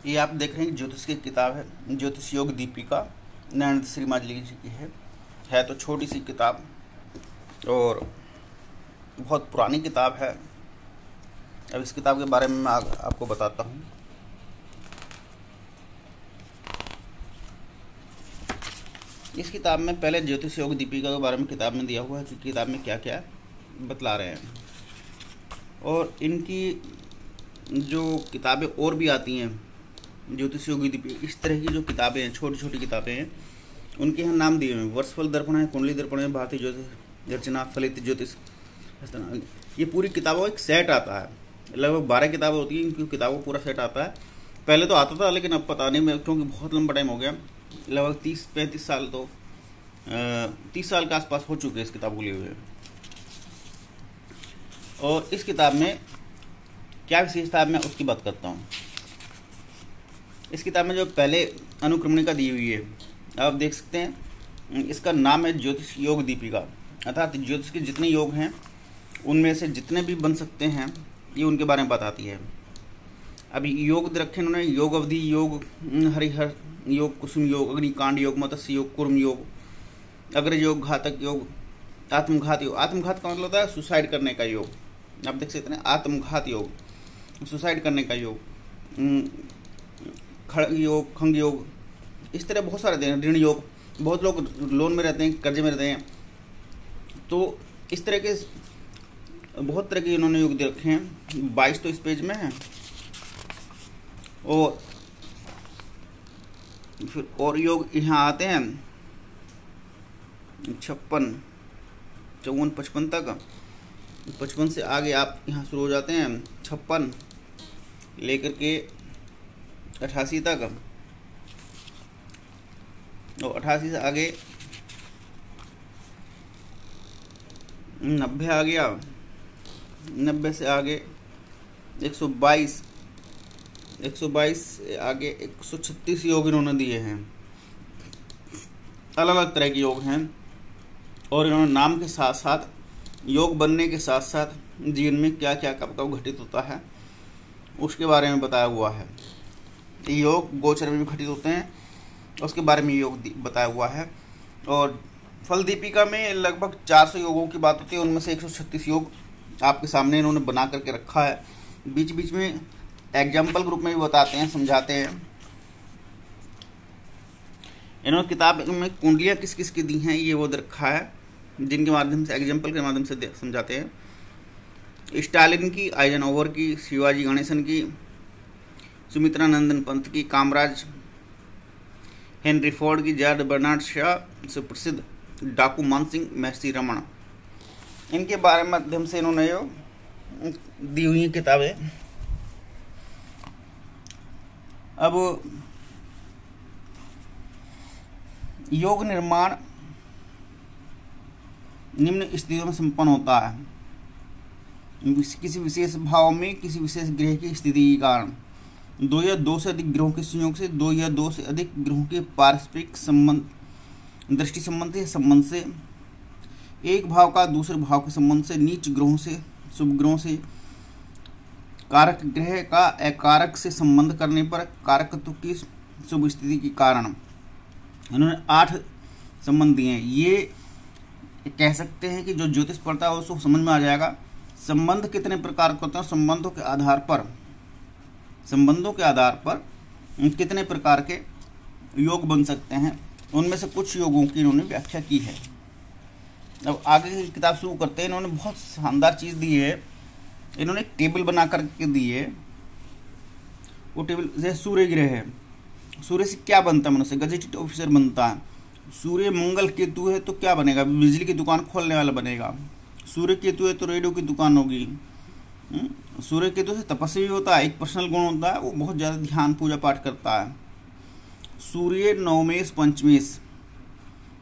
ये आप देख रहे हैं ज्योतिष की किताब है, ज्योतिष योग दीपिका, नरेंद्र श्री माजली जी की है तो छोटी सी किताब और बहुत पुरानी किताब है। अब इस किताब के बारे में मैं आपको बताता हूँ। इस किताब में पहले ज्योतिष योग दीपिका के बारे में किताब में दिया हुआ है कि किताब में क्या क्या बतला रहे हैं, और इनकी जो किताबें और भी आती हैं ज्योतिष योग दीपिका, इस तरह की जो किताबें हैं, छोटी छोटी किताबें हैं, उनके यहाँ नाम दिए हुए हैं। वर्षफल दर्पण है, कुंडली दर्पण है, भारतीय ज्योतिष रचना, फलित ज्योतिष। ये पूरी किताबों का एक सेट आता है, लगभग 12 किताबें होती हैं, इनकी किताबों का पूरा सेट आता है। पहले तो आता था लेकिन अब पता नहीं, क्योंकि बहुत लंबा टाइम हो गया, लगभग 30-35 साल, तो 30 साल के आसपास हो चुके हैं इस किताब को लिए हुए। और इस किताब में क्या विशेषता है मैं उसकी बात करता हूँ। इस किताब में जो पहले अनुक्रमणिका दी हुई है, आप देख सकते हैं, इसका नाम है ज्योतिष योग दीपिका, अर्थात ज्योतिष के जितने योग हैं उनमें से जितने भी बन सकते हैं ये उनके बारे में बताती है। अभी योग रखे उन्होंने, योग अवधि, योग हरिहर योग, कुसुम योग, अग्निकांड योग, मत्स्य योग, कुर्म योग, अग्र योग, घातक योग, आत्मघात योग। आत्मघात का मतलब होता है सुसाइड करने का योग, आप देख सकते हैं, आत्मघात योग, सुसाइड करने का योग, खड़ग योग, खंग योग, इस तरह बहुत सारे हैं। ऋण योग, बहुत लोग लोन में रहते हैं, कर्जे में रहते हैं, तो इस तरह के बहुत तरह के इन्होंने योग दे रखे हैं। 22 तो इस पेज में है, और फिर और योग यहाँ आते हैं 56, 54, 55 तक। 55 से आगे आप यहाँ शुरू हो जाते हैं, 56 लेकर के 88 तक, और 88 से आगे 90 आ गया, 90 से आगे 122, 122 से आगे 136 योग इन्होंने दिए हैं। अलग अलग तरह के योग हैं, और इन्होंने नाम के साथ साथ, योग बनने के साथ साथ जीवन में क्या क्या कब कब घटित होता है उसके बारे में बताया हुआ है। योग गोचर में भी घटित होते हैं, उसके बारे में योग बताया हुआ है। और फल दीपिका में लगभग 400 योगों की बात होती है, उनमें से 136 योग आपके सामने इन्होंने बना करके रखा है। बीच बीच में एग्जाम्पल ग्रुप में भी बताते हैं, समझाते हैं। इन्होंने किताब में कुंडलियाँ किस किस की दी हैं ये वो रखा है, जिनके माध्यम से, एग्जाम्पल के माध्यम से समझाते हैं। स्टालिन की, आइजनहोवर की, शिवाजी गणेशन की, सुमित्रा नंदन पंत की, कामराज, हेनरी फोर्ड की, जॉर्ज बर्नार्ड शॉ, सुप्रसिद्ध डाकू मानसिंह, महर्षि रमण, इनके बारे में माध्यम से इन्होंने जो दी हुई किताबें। अब योग निर्माण निम्न स्थितियों में संपन्न होता है। किसी विशेष भाव में किसी विशेष ग्रह की स्थिति के कारण, 2 या 2 से अधिक ग्रहों के संयोग से, 2 या 2 से अधिक ग्रहों के पारस्परिक संबंध, दृष्टि संबंध से, एक भाव का दूसरे भाव के संबंध से, नीच ग्रहों से, शुभ ग्रहों से, कारक ग्रह का अकारक से संबंध करने पर कारकत्व की शुभ स्थिति के कारण इन्होंने 8 संबंध दिए हैं। ये कह सकते हैं कि जो ज्योतिष पढ़ता है उसको समझ में आ जाएगा संबंध कितने प्रकार के होते हैं। संबंधों के आधार पर कितने प्रकार के योग बन सकते हैं, उनमें से कुछ योगों की इन्होंने व्याख्या की है। अब आगे की किताब शुरू करते हैं। इन्होंने बहुत शानदार चीज़ दी है, इन्होंने एक टेबल बना करके दी है। वो टेबल जैसे सूर्य ग्रह है, सूर्य से क्या बनता है मनुष्य, गजेटेड ऑफिसर बनता है। सूर्य मंगल केतु है तो क्या बनेगा, बिजली की दुकान खोलने वाला बनेगा। सूर्य केतु है तो रेडियो की दुकान होगी। सूर्य केतु से तपस्वी होता है, एक पर्सनल गुण होता है, वो बहुत ज़्यादा ध्यान पूजा पाठ करता है। सूर्य नवमेश पंचमेश,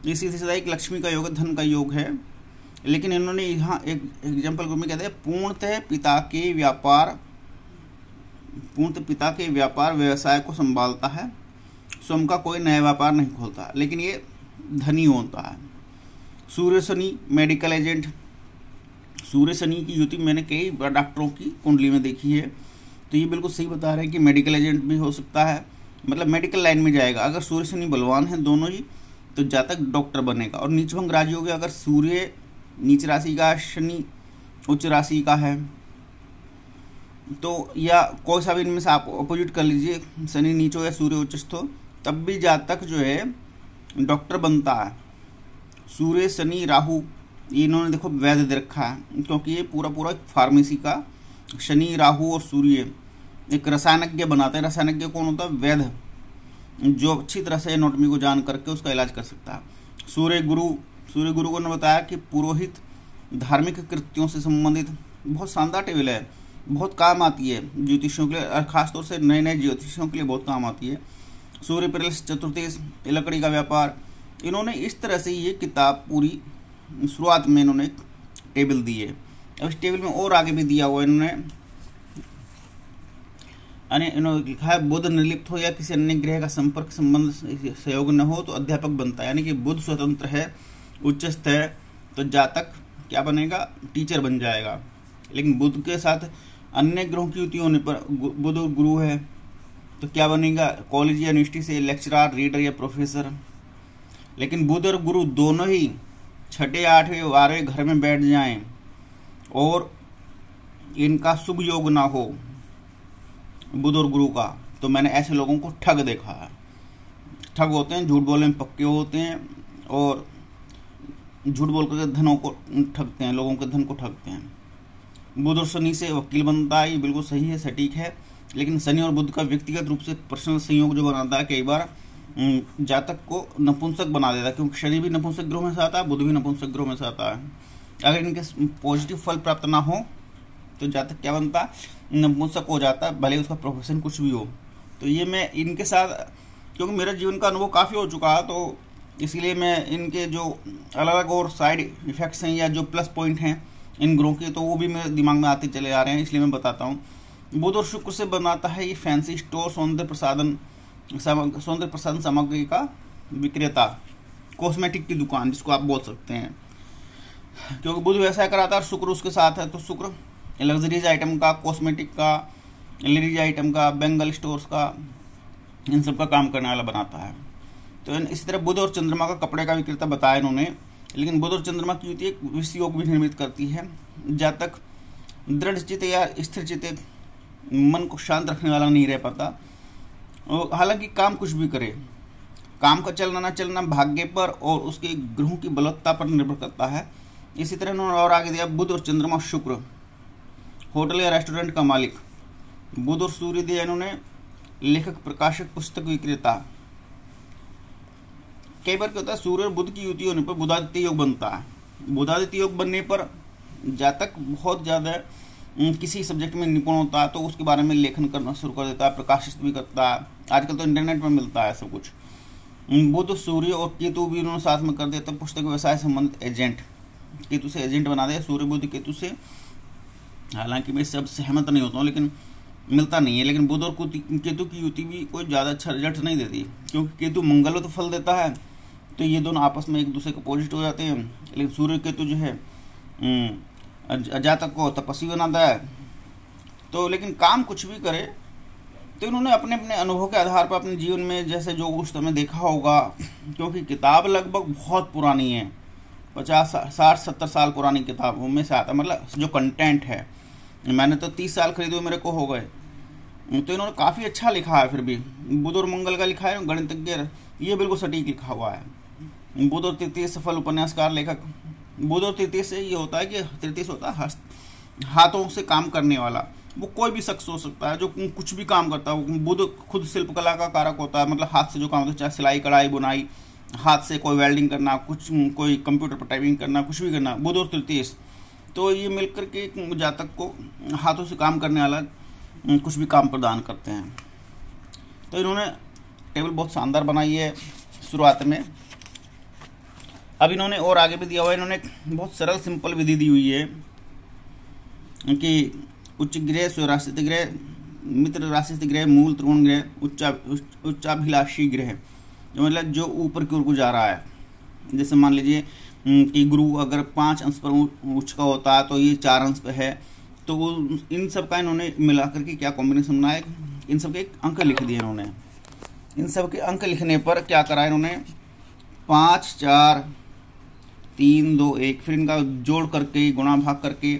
इसी से एक लक्ष्मी का योग, धन का योग है। लेकिन इन्होंने यहाँ एक एग्जाम्पल में कहते हैं, पूर्णतः पिता के व्यापार व्यवसाय को संभालता है, स्वयं का कोई नया व्यापार नहीं खोलता, लेकिन ये धनी होता है। सूर्य शनि मेडिकल एजेंट, सूर्य शनि की युति मैंने कई डॉक्टरों की कुंडली में देखी है तो ये बिल्कुल सही बता रहे हैं कि मेडिकल एजेंट भी हो सकता है, मतलब मेडिकल लाइन में जाएगा। अगर सूर्य शनि बलवान है दोनों ही, तो जातक डॉक्टर बनेगा। और नीचभंग राजयोग हो गया, अगर सूर्य नीच राशि का, शनि उच्च राशि का है, तो या कोई सा भी इनमें से आप अपोजिट कर लीजिए, शनि नीच हो या सूर्य उच्चस्थ हो, तब भी जातक जो है डॉक्टर बनता है। सूर्य शनि राहु ये इन्होंने देखो वैध दे रखा है, क्योंकि ये पूरा पूरा फार्मेसी का, शनि राहु और सूर्य एक रसायनज्ञ बनाते हैं। रसायनज्ञ कौन होता है? वैद्य, जो अच्छी तरह से एनाटॉमी को जान करके उसका इलाज कर सकता है। सूर्य गुरु को ने बताया कि पुरोहित, धार्मिक कृत्यों से संबंधित बहुत शानदार टेबल है, बहुत काम आती है ज्योतिषियों के लिए, और खासतौर से नए नए ज्योतिषियों के लिए बहुत काम आती है। सूर्य प्लस चतुर्थेश, लकड़ी का व्यापार। इन्होंने इस तरह से ये किताब पूरी शुरुआत में इन्होंने एक टेबल दी है। अब इस टेबल में और आगे भी दिया हुआ इन्होंने लिखा है, बुध निर्लिप्त हो या किसी अन्य ग्रह का संपर्क संबंध सहयोग न हो तो अध्यापक बनता है। यानी कि बुध स्वतंत्र है, उच्चस्थ है, तो जातक क्या बनेगा? टीचर बन जाएगा। लेकिन बुध के साथ अन्य ग्रहों की युति होने पर, बुध और गुरु है, तो क्या बनेगा? कॉलेज या यूनिवर्सिटी से लेक्चरर, रीडर या प्रोफेसर। लेकिन बुध और गुरु दोनों ही 6, 8, 12 घर में बैठ जाएं और इनका शुभ योग ना हो बुध और गुरु का, तो मैंने ऐसे लोगों को ठग देखा है। ठग होते हैं, झूठ बोलने में पक्के होते हैं और झूठ बोल कर धनों को ठगते हैं, लोगों के धन को ठगते हैं। बुध और शनि से वकील बनता है, ये बिल्कुल सही है, सटीक है। लेकिन शनि और बुध का व्यक्तिगत रूप से पर्सनल संयोग जो बनाता है, कई बार जातक को नपुंसक बना देता है, क्योंकि शनि भी नपुंसक ग्रह में से आता है, बुध भी नपुंसक ग्रह में से आता है। अगर इनके पॉजिटिव फल प्राप्त ना हो तो जातक क्या बनता है? नपुंसक हो जाता है, भले उसका प्रोफेशन कुछ भी हो। तो ये मैं इनके साथ, क्योंकि मेरा जीवन का अनुभव काफ़ी हो चुका है, तो इसीलिए मैं इनके जो अलग अलग और साइड इफेक्ट्स हैं या जो प्लस पॉइंट हैं इन ग्रहों के, तो वो भी मेरे दिमाग में आते चले आ रहे हैं, इसलिए मैं बताता हूँ। बुध और शुक्र से बनाता है ये फैंसी स्टोर, सौंदर्य प्रसाधन सामग्री का विक्रेता, कॉस्मेटिक की दुकान जिसको आप बोल सकते हैं। क्योंकि बुध व्यवसाय कराता है और शुक्र उसके साथ है, तो शुक्र लग्जरीज आइटम का, कॉस्मेटिक का, लेडीज आइटम का, बेंगल स्टोर्स का, इन सब का काम करने वाला बनाता है। तो इसी तरह बुध और चंद्रमा का कपड़े का विक्रेता बताया इन्होंने। लेकिन बुध और चंद्रमा की युति एक विषय योग भी निर्मित करती है। जातक दृढ़ चित्त या स्थिर चित्त, मन को शांत रखने वाला नहीं रह पाता। हालांकि काम कुछ भी करे, काम का चलना ना चलना भाग्य पर और उसके ग्रहों की बलवत्ता पर निर्भर करता है। इसी तरह इन्होंने और आगे दिया, बुध और चंद्रमा शुक्र, होटल या रेस्टोरेंट का मालिक। बुध और सूर्य दिया इन्होंने, लेखक, प्रकाशक, पुस्तक विक्रेता। कई बार क्या होता है, सूर्य और बुध की युति होने पर बुधादित्य योग बनता है। बुधादित्य योग बनने पर जातक बहुत ज़्यादा किसी सब्जेक्ट में निपुण होता है, तो उसके बारे में लेखन करना शुरू कर देता है, प्रकाशित भी करता है। आजकल तो इंटरनेट में मिलता है सब कुछ। बुध, सूर्य और केतु भी उन्होंने साथ में कर देते हैं, पुस्तक व्यवसाय संबंधित एजेंट, केतु से एजेंट बना दे, सूर्य बुध केतु से। हालांकि मैं सब सहमत नहीं होता हूँ, लेकिन मिलता नहीं है। लेकिन बुध और केतु की युति भी कोई ज़्यादा अच्छा रिजल्ट नहीं देती, क्योंकि केतु मंगलवत फल देता है, तो ये दोनों आपस में एक दूसरे के अपोजिट हो जाते हैं। लेकिन सूर्य केतु जो है जातक को तपस्वी बनाता है। तो लेकिन काम कुछ भी करे, तो इन्होंने अपने अपने अनुभव के आधार पर अपने जीवन में जैसे जो उस समय देखा होगा, क्योंकि किताब लगभग बहुत पुरानी है, 50, 60, 70 साल पुरानी किताबों में से आता, मतलब जो कंटेंट है। मैंने तो 30 साल खरीदे हुए मेरे को हो गए। तो इन्होंने काफ़ी अच्छा लिखा है। फिर भी बुध और मंगल का लिखा है, गणितज्ञ, ये बिल्कुल सटीक लिखा हुआ है। बुध और तृतीय सफल उपन्यासकार लेखक। बुध और तृतीय से ये होता है कि तृतीय से होता है हाथों से काम करने वाला। वो कोई भी शख्स हो सकता है जो कुछ भी काम करता है। बुध खुद शिल्प कला का कारक होता है, मतलब हाथ से जो काम होता है, चाहे सिलाई, कढ़ाई, बुनाई, हाथ से कोई वेल्डिंग करना, कुछ कोई कंप्यूटर पर टाइपिंग करना, कुछ भी करना, बुध और तृतीय। तो ये मिलकर के जातक को हाथों से काम करने वाला कुछ भी काम प्रदान करते हैं। तो इन्होंने टेबल बहुत शानदार बनाई है शुरुआत में। अब इन्होंने और आगे भी दिया हुआ है। इन्होंने एक बहुत सरल सिंपल विधि दी हुई है कि उच्च ग्रह, स्वराशित ग्रह, मित्र राशित ग्रह, मूल त्रिकोण ग्रह, उच्चाभिलाषी ग्रह, मतलब जो ऊपर की ओर को जा रहा है। जैसे मान लीजिए कि गुरु अगर 5 अंश पर उच्च का होता है, तो ये 4 अंश पे है। तो वो इन सब का इन्होंने मिला करके क्या कॉम्बिनेशन बनाया, इन सब के एक अंक लिख दिए इन्होंने। इन सब के अंक लिखने पर क्या करा इन्होंने, 5 4 3 2 1, फिर इनका जोड़ करके गुणा भाग करके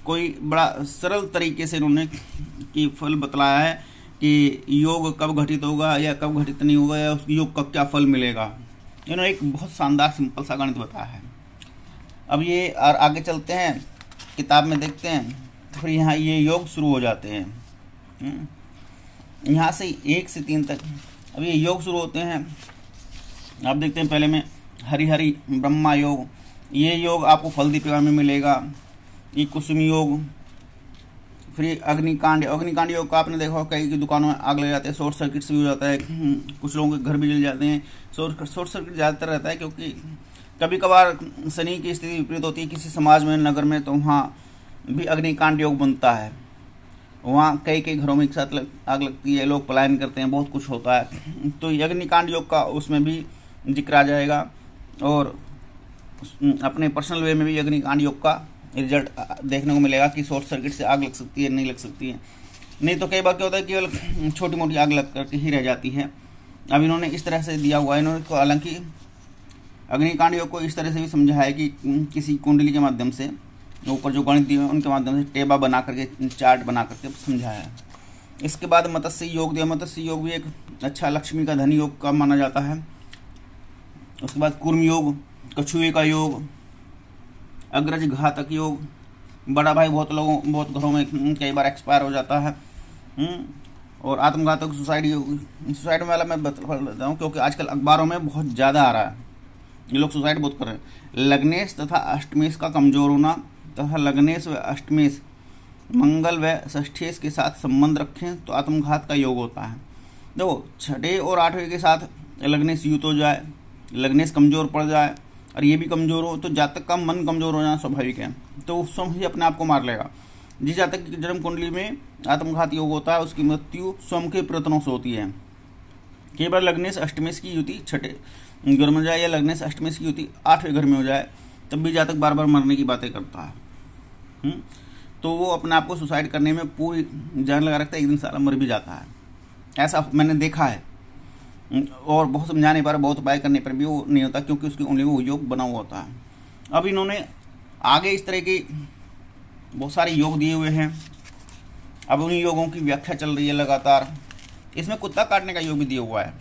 कोई बड़ा सरल तरीके से इन्होंने कि फल बतलाया है कि योग कब घटित होगा या कब घटित नहीं होगा, या उस योग का क्या फल मिलेगा। इन्होंने एक बहुत शानदार सिंपल सा गणित बताया है। अब ये और आगे चलते हैं, किताब में देखते हैं, तो फिर यहाँ ये योग शुरू हो जाते हैं। यहाँ से 1 से 3 तक अब ये योग शुरू होते हैं। आप देखते हैं पहले में हरि ब्रह्मा योग, ये योग आपको फल दीपिका में मिलेगा। ये कुसुम योग, फिर अग्निकांड योग का आपने देखा कई की दुकानों में आग लग जाते हैं, शॉर्ट सर्किट से भी हो जाता है, कुछ लोगों के घर भी जल जाते हैं। शॉर्ट सर्किट ज़्यादातर रहता है क्योंकि कभी कभार शनि की स्थिति विपरीत होती है किसी समाज में, नगर में, तो वहाँ भी अग्निकांड योग बनता है। वहाँ कई घरों में एक साथ आग लगती है, लोग पलायन करते हैं, बहुत कुछ होता है। तो ये अग्निकांड योग का उसमें भी जिक्र आ जाएगा, और अपने पर्सनल वे में भी अग्निकांड योग का रिजल्ट देखने को मिलेगा कि शॉर्ट सर्किट से आग लग सकती है, नहीं लग सकती है। नहीं तो कई बार क्या होता है केवल छोटी मोटी आग लग करके ही रह जाती है। अब इन्होंने इस तरह से दिया हुआ है, इन्होंने हालांकि अग्निकांड योग को इस तरह से भी समझा है कि किसी कुंडली के माध्यम से, ऊपर जो गणित दिए हैं उनके माध्यम से टेबा बना करके, चार्ट बना करके समझाया है। इसके बाद मत्स्य योग दिया। मत्स्य योग भी एक अच्छा लक्ष्मी का धन योग का माना जाता है। उसके बाद कूर्म योग, कछुए का योग, अग्रज घातक योग, बड़ा भाई बहुत घरों में कई बार एक्सपायर हो जाता है। और आत्मघातक सुसाइड वाला मैं बता देता हूँ क्योंकि आजकल अखबारों में बहुत ज़्यादा आ रहा है, ये लोग सुसाइड बहुत कर रहे हैं। लग्नेश तथा अष्टमेश का कमजोर होना तथा लग्नेश व अष्टमेश मंगल व षष्ठेश के साथ संबंध रखें तो आत्मघात का योग होता है। देखो 6 और 8वें के साथ लग्नेश युत हो जाए, लग्नेश कमजोर पड़ जाए और ये भी कमजोर हो तो जातक का मन कमजोर हो जाना स्वाभाविक है, तो उस समय ही अपने आप को मार लेगा। जिस जातक की जन्म कुंडली में आत्मघात योग होता है उसकी मृत्यु स्वयं के प्रयत्नों से होती है। कई बार लग्नेश अष्टमेश की युति 6 घर में जाए या लग्नेश अष्टमेश की युति 8वें घर में हो जाए तब भी जातक बार बार मरने की बातें करता है। तो वो अपने आप को सुसाइड करने में पूरी जान लगा रखता है, एक दिन साला मर भी जाता है। ऐसा मैंने देखा है, और बहुत समझाने पर, बहुत उपाय करने पर भी वो नहीं होता क्योंकि उसकी उंगली में वो योग बना हुआ होता है। अब इन्होंने आगे इस तरह के बहुत सारे योग दिए हुए हैं। अब उन्हीं योगों की व्याख्या चल रही है लगातार। इसमें कुत्ता काटने का योग भी दिया हुआ है।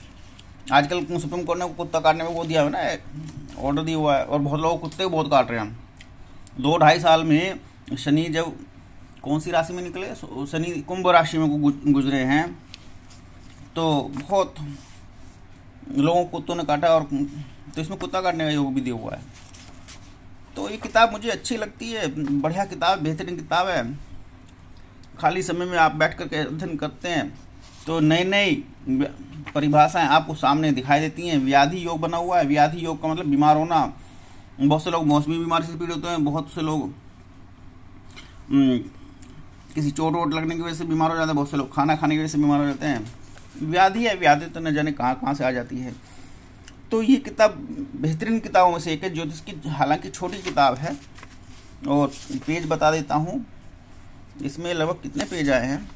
आजकल सुप्रीम कोर्ट ने कुत्ता काटने में वो दिया हुआ है ना, ऑर्डर दिया हुआ है, और बहुत लोग कुत्ते बहुत काट रहे हैं। 2-2.5 साल में शनि जब कौन सी राशि में निकले, शनि कुंभ राशि में गुजरे हैं, तो बहुत लोगों को कुत्तों ने काटा, और तो इसमें कुत्ता काटने का योग भी दिया हुआ है। तो ये किताब मुझे अच्छी लगती है, बढ़िया किताब, बेहतरीन किताब है। खाली समय में आप बैठ कर के अध्ययन करते हैं तो नई नई परिभाषाएं आपको सामने दिखाई देती हैं। व्याधि योग बना हुआ है। व्याधि योग का मतलब बीमार होना। बहुत से लोग मौसमी बीमारी से पीड़ित होते हैं, बहुत से लोग किसी चोट वोट लगने की वजह से बीमार हो जाते हैं, बहुत से लोग खाना खाने की वजह से बीमार हो जाते हैं। व्याधि है, व्याधि तो न जाने कहाँ से आ जाती है। तो ये किताब बेहतरीन किताबों में से एक है, ज्योतिष की। हालांकि छोटी किताब है, और पेज बता देता हूँ। इसमें लगभग कितने पेज आए हैं,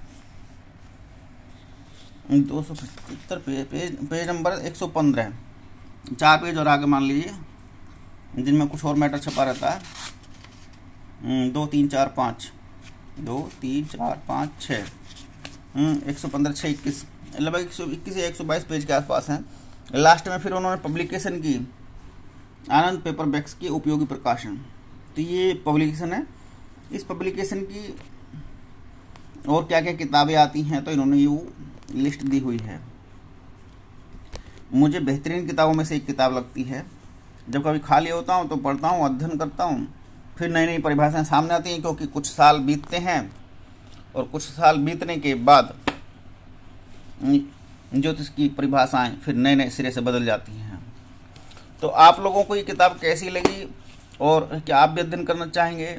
275 पेज नंबर 115, 4 पेज और आगे मान लीजिए जिनमें कुछ और मैटर छपा रहता है। 2 3 4 5 2 3 4 5 6 115 6 21 लगभग 121 या 122 पेज के आसपास हैं। लास्ट में फिर उन्होंने पब्लिकेशन की, आनंद पेपर बैग्स की उपयोगी प्रकाशन। तो ये पब्लिकेशन है। इस पब्लिकेशन की और क्या क्या किताबें आती हैं तो इन्होंने ये लिस्ट दी हुई है। मुझे बेहतरीन किताबों में से एक किताब लगती है। जब कभी खाली होता हूँ तो पढ़ता हूँ, अध्ययन करता हूँ, फिर नई नई परिभाषाएं सामने आती हैं, क्योंकि कुछ साल बीतते हैं और कुछ साल बीतने के बाद ज्योतिष की परिभाषाएं फिर नए नए सिरे से बदल जाती हैं। तो आप लोगों को ये किताब कैसी लगी और क्या आप भी अध्ययन करना चाहेंगे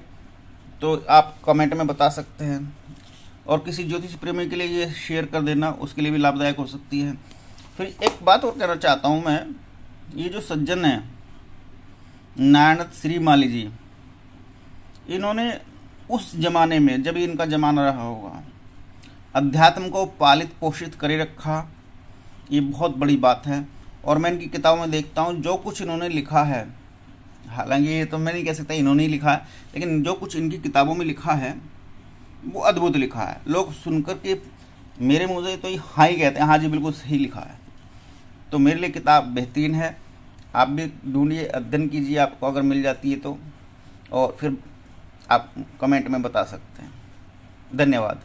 तो आप कमेंट में बता सकते हैं, और किसी ज्योतिष प्रेमी के लिए ये शेयर कर देना, उसके लिए भी लाभदायक हो सकती है। फिर एक बात और कहना चाहता हूँ मैं, ये जो सज्जन है नारायण श्री माली जी, इन्होंने उस जमाने में जब इनका जमाना रहा होगा, अध्यात्म को पालित पोषित करे रखा, ये बहुत बड़ी बात है। और मैं इनकी किताबों में देखता हूँ जो कुछ इन्होंने लिखा है, हालांकि ये तो मैं नहीं कह सकता इन्होंने ही लिखा है, लेकिन जो कुछ इनकी किताबों में लिखा है वो अद्भुत लिखा है। लोग सुनकर के मेरे मुँह से तो ये हाँ ही कहते हैं, हाँ जी बिल्कुल सही लिखा है। तो मेरे लिए किताब बेहतरीन है, आप भी ढूंढिए, अध्ययन कीजिए, आपको अगर मिल जाती है तो, और फिर आप कमेंट में बता सकते हैं। धन्यवाद।